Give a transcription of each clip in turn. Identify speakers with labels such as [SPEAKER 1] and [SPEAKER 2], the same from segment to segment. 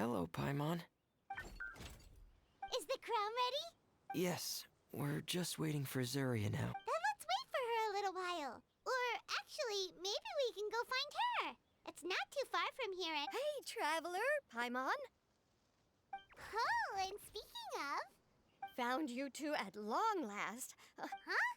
[SPEAKER 1] Hello, Paimon.
[SPEAKER 2] Is the crown ready?
[SPEAKER 1] Yes, we're just waiting for Zuria now.
[SPEAKER 2] Then let's wait for her a little while. Or actually, maybe we can go find her. It's not too far from here.
[SPEAKER 3] Hey, traveler, Paimon.
[SPEAKER 2] Oh, and speaking of...
[SPEAKER 3] Found you two at long last.
[SPEAKER 2] Huh?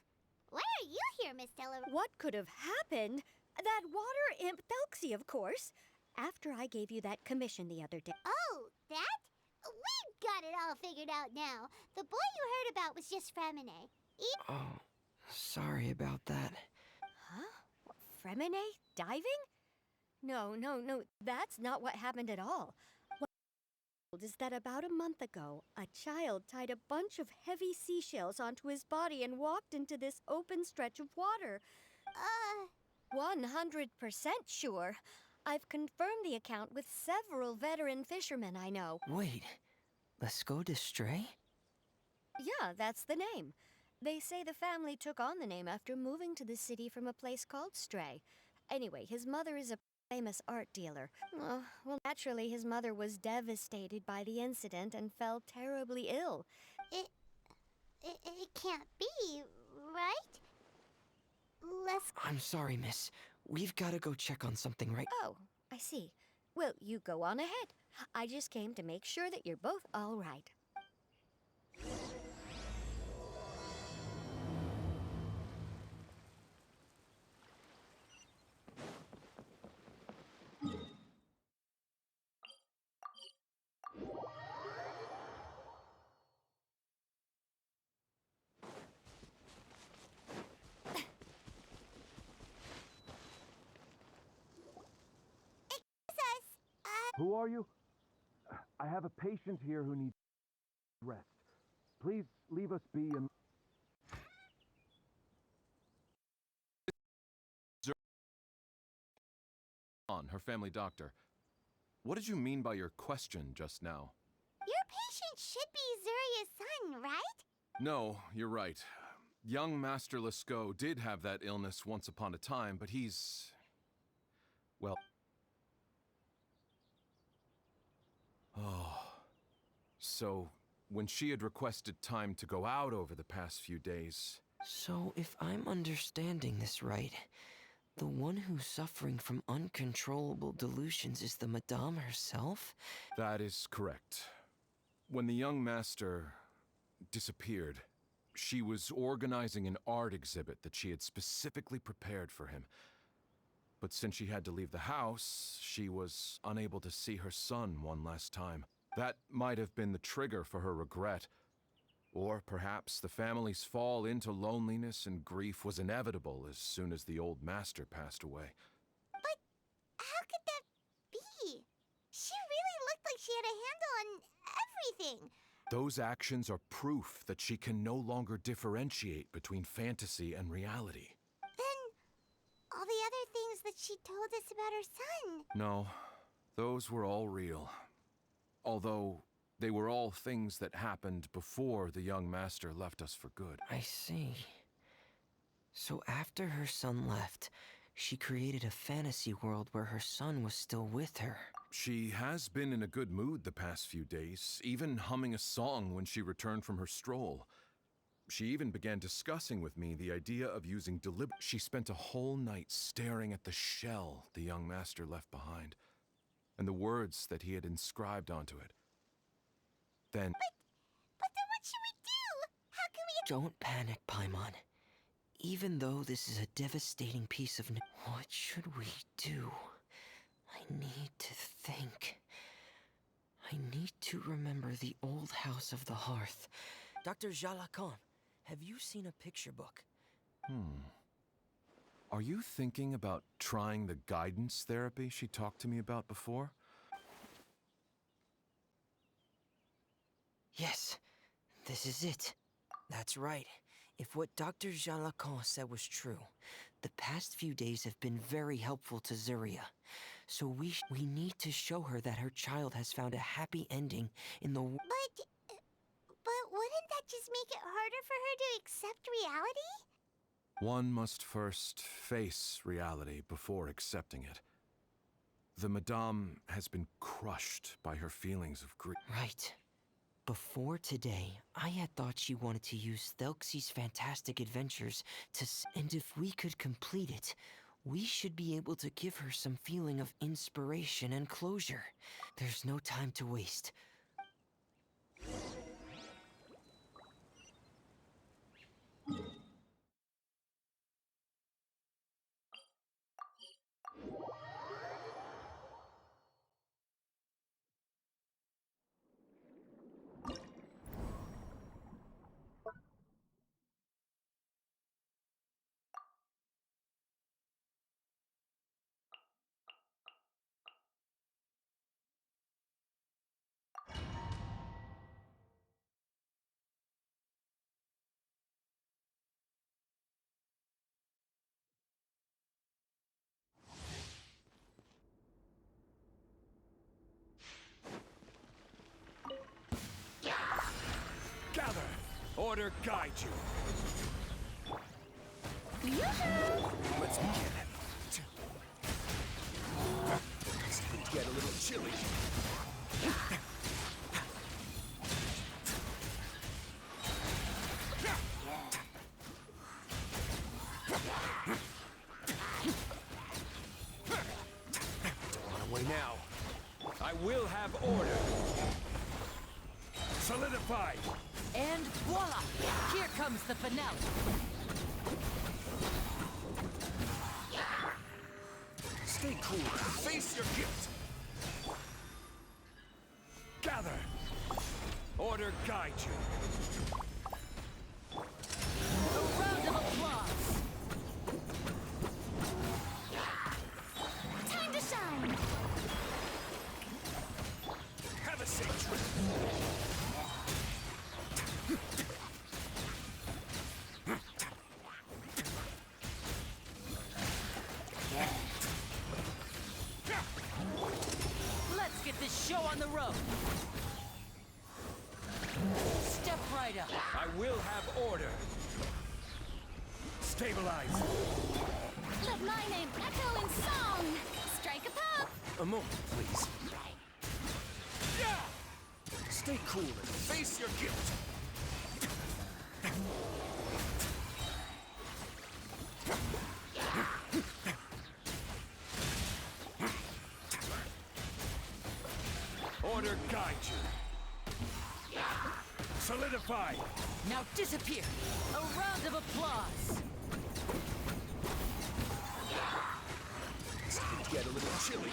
[SPEAKER 2] Why are you here, Miss Teller?
[SPEAKER 3] What could have happened? That water imp Telksi, of course. After I gave you that commission the other day.
[SPEAKER 2] Oh, that? We've got it all figured out now. The boy you heard about was just Framine.
[SPEAKER 1] Oh, sorry about that.
[SPEAKER 3] Huh? Framine? Diving? No, that's not what happened at all. What happened is that about a month ago, a child tied a bunch of heavy seashells onto his body and walked into this open stretch of water. 100% sure. I've confirmed the account with several veteran fishermen I know.
[SPEAKER 1] Wait, let's go to Stray?
[SPEAKER 3] Yeah, that's the name. They say the family took on the name after moving to the city from a place called Stray. Anyway, his mother is a famous art dealer. Well, naturally, his mother was devastated by the incident and fell terribly ill.
[SPEAKER 2] It can't be, right?
[SPEAKER 1] I'm sorry, miss. We've got to go check on something right...
[SPEAKER 3] Oh, I see. Well, you go on ahead. I just came to make sure that you're both all right.
[SPEAKER 4] Who are you? I have a patient here who needs rest. Please leave us be and...
[SPEAKER 5] Her family doctor. What did you mean by your question just now?
[SPEAKER 2] Your patient should be Zuria's son, right?
[SPEAKER 5] No, you're right. Young Master Lascaux did have that illness once upon a time, but he's... well... Oh... So, when she had requested time to go out over the past few days...
[SPEAKER 1] So, if I'm understanding this right, the one who's suffering from uncontrollable delusions is the Madame herself?
[SPEAKER 5] That is correct. When the young master disappeared, she was organizing an art exhibit that she had specifically prepared for him. But since she had to leave the house, she was unable to see her son one last time. That might have been the trigger for her regret. Or perhaps the family's fall into loneliness and grief was inevitable as soon as the old master passed away.
[SPEAKER 2] But how could that be? She really looked like she had a handle on everything.
[SPEAKER 5] Those actions are proof that she can no longer differentiate between fantasy and reality.
[SPEAKER 2] Then, all the other things that she told us about her son...
[SPEAKER 5] No, those were all real. Although, they were all things that happened before the young master left us for good.
[SPEAKER 1] I see. So after her son left, she created a fantasy world where her son was still with her.
[SPEAKER 5] She has been in a good mood the past few days, even humming a song when she returned from her stroll. She even began discussing with me the idea of using She spent a whole night staring at the shell the young master left behind, and the words that he had inscribed onto it. Then...
[SPEAKER 2] But then what should we do? How can we...
[SPEAKER 1] Don't panic, Paimon. Even though this is a devastating piece of news, what should we do? I need to think. I need to remember the old house of the hearth. Dr. Jalakon, have you seen a picture book?
[SPEAKER 5] Are you thinking about trying the guidance therapy she talked to me about before?
[SPEAKER 1] Yes, this is it. That's right. If what Dr. Jalakon said was true, the past few days have been very helpful to Zuria. So we need to show her that her child has found a happy ending in the...
[SPEAKER 2] But wouldn't that just make it harder for her to accept reality?
[SPEAKER 5] One must first face reality before accepting it. The Madame has been crushed by her feelings of grief.
[SPEAKER 1] Right. Before today, I had thought she wanted to use Thelxi's fantastic adventures and if we could complete it, we should be able to give her some feeling of inspiration and closure. There's no time to waste.
[SPEAKER 5] Gather! Order guide you! Let's begin. It's going to get a little chilly. Don't run away now. I will have order. Solidified!
[SPEAKER 6] And voila! Here comes the finale!
[SPEAKER 5] Stay cool. Face your guilt. Gather. Order guide you.
[SPEAKER 6] A round of applause!
[SPEAKER 2] Time to shine!
[SPEAKER 5] Have a safe trip.
[SPEAKER 6] Let's get this show on the road! Step right up!
[SPEAKER 5] I will have order. Stabilize.
[SPEAKER 2] Let my name echo in song! Strike a pop!
[SPEAKER 5] A moment, please. Stay cool and face your guilt. Order guide you. Solidify.
[SPEAKER 6] Now disappear! A round of applause!
[SPEAKER 5] It's going to get a little chilly.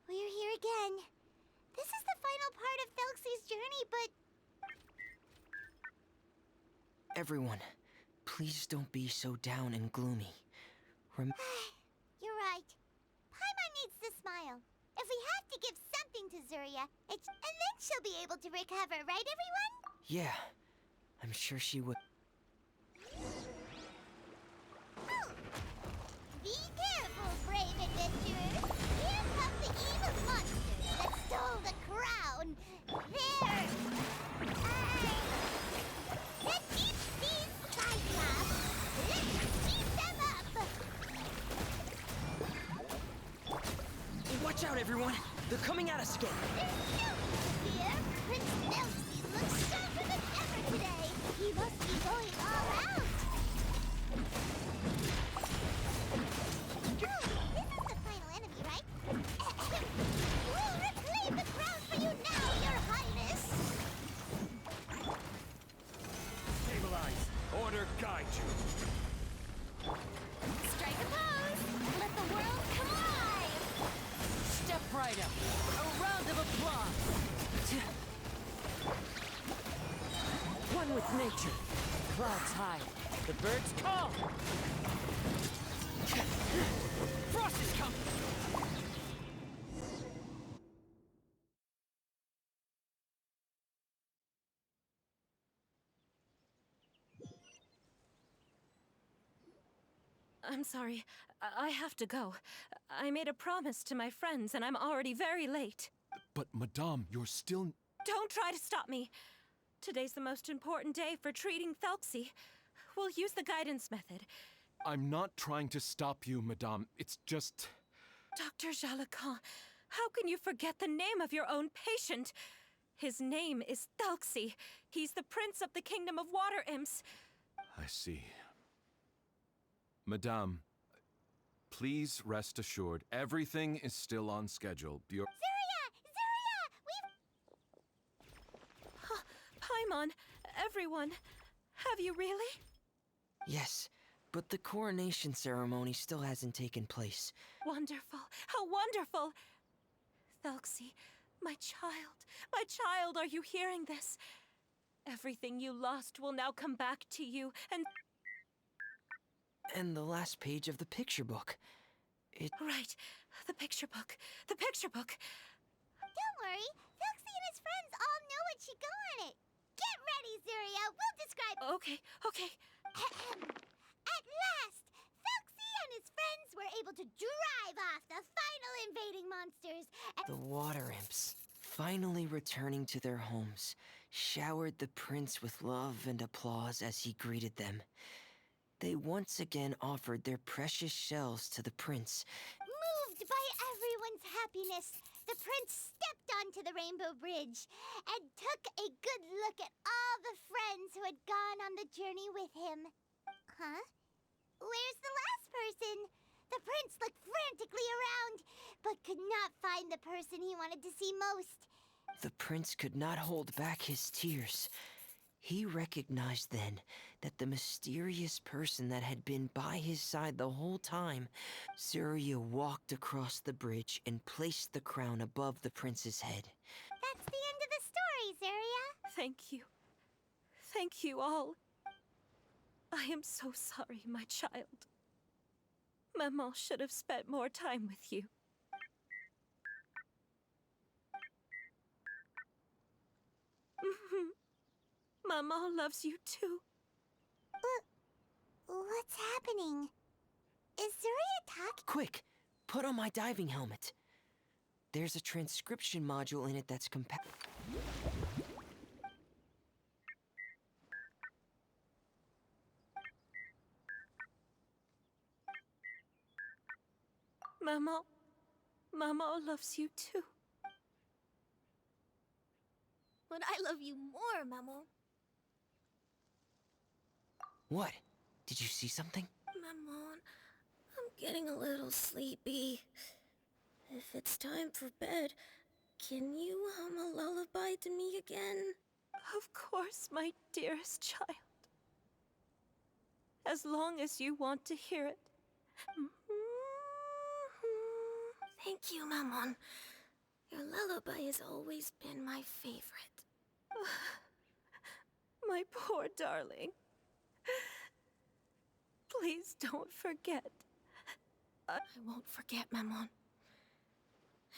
[SPEAKER 2] We're here again. This is the final part of Thelxi's journey, but
[SPEAKER 1] Everyone, please don't be so down and gloomy.
[SPEAKER 2] you're right. Paimon needs to smile. If we have to give something to Zuria, and then she'll be able to recover, right, everyone?
[SPEAKER 1] Yeah, I'm sure she would.
[SPEAKER 2] Oh. Be careful, brave adventurers. Here comes the evil monster that stole the crown. There. Let's eat these cyclops. Let's beat them up.
[SPEAKER 1] Watch out, everyone! They're coming at us again!
[SPEAKER 2] There's no fear. Prince Thelxi looks sharper than ever today. He must be going all out. Oh, this is the final enemy, right? We'll reclaim the crown for you now, Your Highness.
[SPEAKER 5] Stabilize. Order guide you.
[SPEAKER 6] with nature. Clouds high, the birds call. Frost is coming! I'm sorry. I have to go. I made a promise to my friends, and I'm already very late.
[SPEAKER 5] But, Madame, you're still...
[SPEAKER 6] Don't try to stop me. Today's the most important day for treating Telksi. We'll use the guidance method.
[SPEAKER 5] I'm not trying to stop you, Madame. It's just...
[SPEAKER 6] Dr. Jalacan, how can you forget the name of your own patient? His name is Telksi. He's the prince of the kingdom of water imps.
[SPEAKER 5] I see. Madame, please rest assured, everything is still on schedule. You're...
[SPEAKER 6] Paimon, everyone, have you really?
[SPEAKER 1] Yes, but the coronation ceremony still hasn't taken place.
[SPEAKER 6] Wonderful, how wonderful! Telksi, my child, are you hearing this? Everything you lost will now come back to you,
[SPEAKER 1] And the last page of the picture book.
[SPEAKER 6] Right, the picture book.
[SPEAKER 2] Don't worry, Telksi and his friends all know what should go on it. Get ready, Zuria. We'll describe...
[SPEAKER 6] Okay.
[SPEAKER 2] At last, Telksi and his friends were able to drive off the final invading monsters.
[SPEAKER 1] The water imps, finally returning to their homes, showered the prince with love and applause as he greeted them. They once again offered their precious shells to the prince.
[SPEAKER 2] Moved by everyone's happiness, the prince stepped onto the Rainbow Bridge and took a good look at all the friends who had gone on the journey with him. Huh? Where's the last person? The prince looked frantically around, but could not find the person he wanted to see most.
[SPEAKER 1] The prince could not hold back his tears. He recognized then that the mysterious person that had been by his side the whole time, Zuria walked across the bridge and placed the crown above the prince's head.
[SPEAKER 2] That's the end of the story, Zuria.
[SPEAKER 6] Thank you. Thank you all. I am so sorry, my child. Maman should have spent more time with you. Maman loves you too.
[SPEAKER 2] What's happening? Is Zuria talking?
[SPEAKER 1] Quick, put on my diving helmet. There's a transcription module in it that's
[SPEAKER 6] Maman loves you too.
[SPEAKER 2] But I love you more, Maman.
[SPEAKER 1] What? Did you see something?
[SPEAKER 7] Maman, I'm getting a little sleepy. If it's time for bed, can you hum a lullaby to me again?
[SPEAKER 6] Of course, my dearest child. As long as you want to hear it.
[SPEAKER 7] Thank you, Maman. Your lullaby has always been my favorite.
[SPEAKER 6] My poor darling. Please don't forget.
[SPEAKER 7] I won't forget, Maman.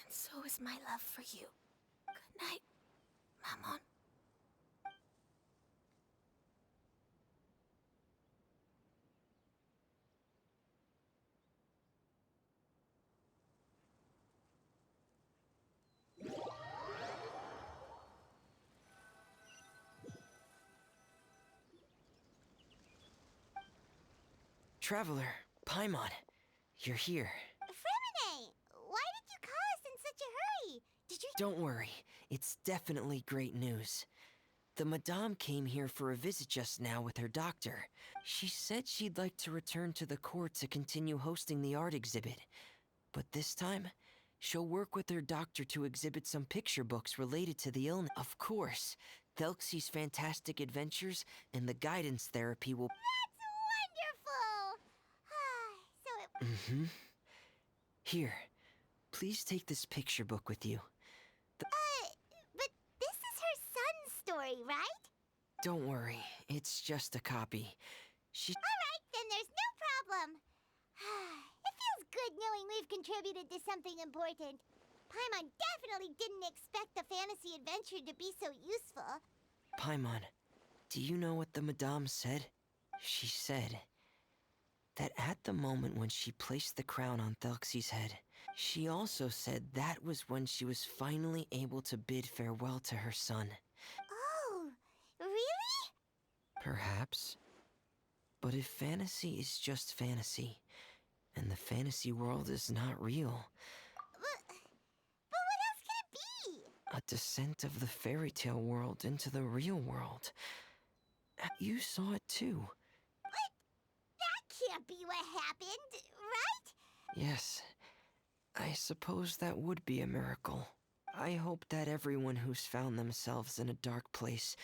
[SPEAKER 7] And so is my love for you. Good night, Maman.
[SPEAKER 1] Traveler, Paimon, you're here.
[SPEAKER 2] Frimine, why did you call us in such a hurry? Did you...
[SPEAKER 1] Don't worry, it's definitely great news. The Madame came here for a visit just now with her doctor. She said she'd like to return to the court to continue hosting the art exhibit. But this time, she'll work with her doctor to exhibit some picture books related to the illness. Of course, Telksi's fantastic adventures and the guidance therapy will...
[SPEAKER 2] That's wonderful!
[SPEAKER 1] Here, please take this picture book with you.
[SPEAKER 2] But this is her son's story, right?
[SPEAKER 1] Don't worry, it's just a copy. She.
[SPEAKER 2] Alright, then there's no problem. It feels good knowing we've contributed to something important. Paimon definitely didn't expect the fantasy adventure to be so useful.
[SPEAKER 1] Paimon, do you know what the Madame said? She said that at the moment when she placed the crown on Thelxi's head, she also said that was when she was finally able to bid farewell to her son.
[SPEAKER 2] Oh, really?
[SPEAKER 1] Perhaps. But if fantasy is just fantasy, and the fantasy world is not real,
[SPEAKER 2] But what else could it be?
[SPEAKER 1] a descent of the fairy tale world into the real world. You saw it too.
[SPEAKER 2] That can't be what happened, right?
[SPEAKER 1] Yes, I suppose that would be a miracle. I hope that everyone who's found themselves in a dark place